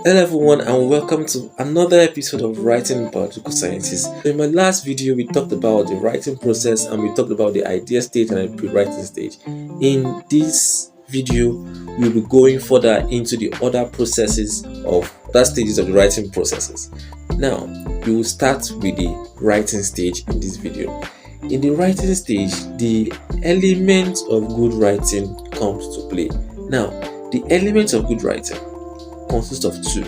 Hello everyone and welcome to another episode of Writing Biological Sciences. In my last video we talked about the writing process and we talked about the idea stage and the pre-writing stage. In this video we'll be going further into the other processes of other stages of the writing processes. Now we will start with the writing stage in this video. In the writing stage, the elements of good writing comes to play. Now the elements of good writing consists of two.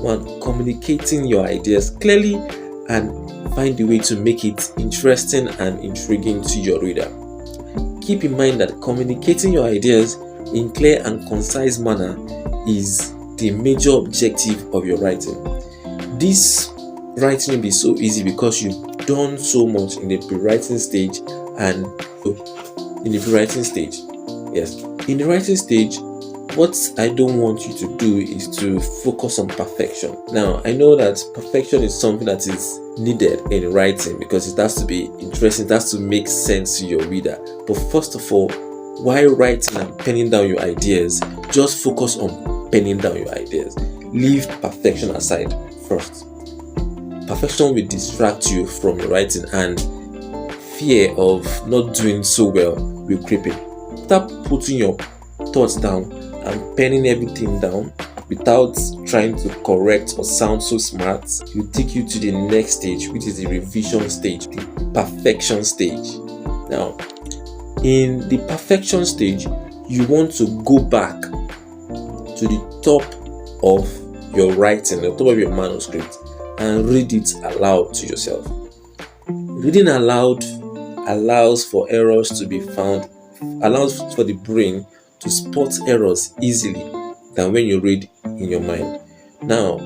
One, communicating your ideas clearly and find a way to make it interesting and intriguing to your reader. Keep in mind that communicating your ideas in clear and concise manner is the major objective of your writing. This writing will be so easy because you've done so much in the pre-writing stage and in the pre-writing stage. Yes, in the writing stage, what I don't want you to do is to focus on perfection. Now, I know that perfection is something that is needed in writing because it has to be interesting, it has to make sense to your reader. But first of all, while writing and penning down your ideas, just focus on penning down your ideas. Leave perfection aside first. Perfection will distract you from your writing and fear of not doing so well will creep in. Start putting your thoughts down and penning everything down without trying to correct or sound so smart. Will take you to the next stage, which is the revision stage, the perfection stage. Now, in the perfection stage, you want to go back to the top of your writing, the top of your manuscript, and read it aloud to yourself. Reading aloud allows for errors to be found, allows for the brain to spot errors easily than when you read in your mind. Now,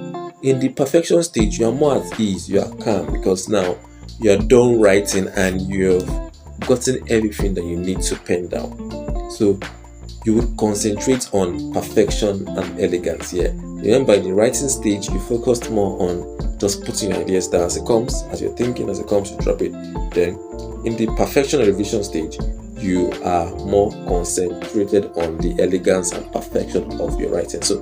in the perfection stage, you are more at ease, you are calm because now you are done writing and you have gotten everything that you need to pen down. So you would concentrate on perfection and elegance here. Remember, in the writing stage, you focused more on just putting your ideas down as it comes, as you're thinking, as it comes, you drop it. Then, in the perfection and revision stage, you are more concentrated on the elegance and perfection of your writing. So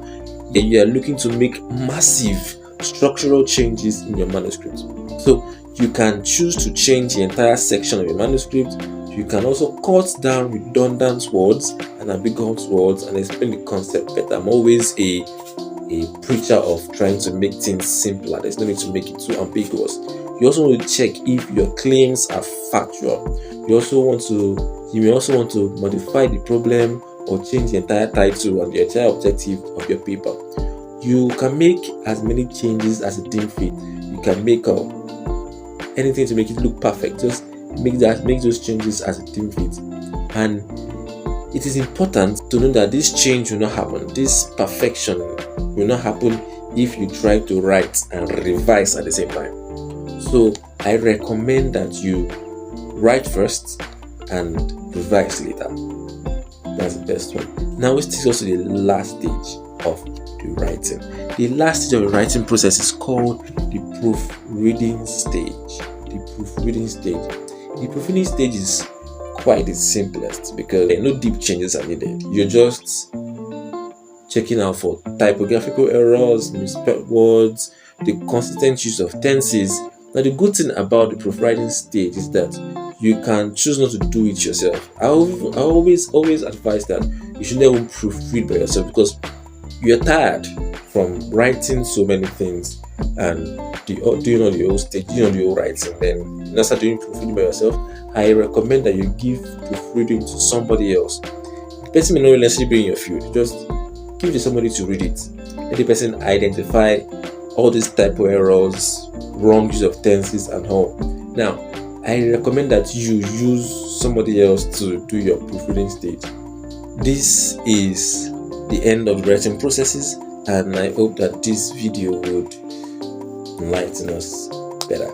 you are looking to make massive structural changes in your manuscript. So you can choose to change the entire section of your manuscript. You can also cut down redundant words and ambiguous words and explain the concept better. I'm always a preacher of trying to make things simpler. There's no need to make it too ambiguous. You also want to check if your claims are factual. You may also want to modify the problem or change the entire title and the entire objective of your paper. You can make as many changes as it deem fit. You can make anything to make it look perfect. Just make those changes as it deem fit. And it is important to know that this change will not happen. This perfection will not happen if you try to write and revise at the same time. So I recommend that you write first and revise later. That's the best one. Now let's take us to the last stage of the writing. The last stage of the writing process is called the proofreading stage. The proofreading stage is quite the simplest because no deep changes are needed. You're just checking out for typographical errors, misspelled words, the consistent use of tenses. Now the good thing about the proofwriting stage is that you can choose not to do it yourself. I always advise that you should never proofread by yourself because you're tired from writing so many things and doing all the old stage, doing all the old writing. Then you start doing proofreading by yourself. I recommend that you give proofreading to somebody else. The person may not necessarily be in your field. Just give it to somebody to read it. Let the person identify all these typo errors, wrong use of tenses and all. Now, I recommend that you use somebody else to do your proofreading stage. This is the end of the writing processes, and I hope that this video would enlighten us better.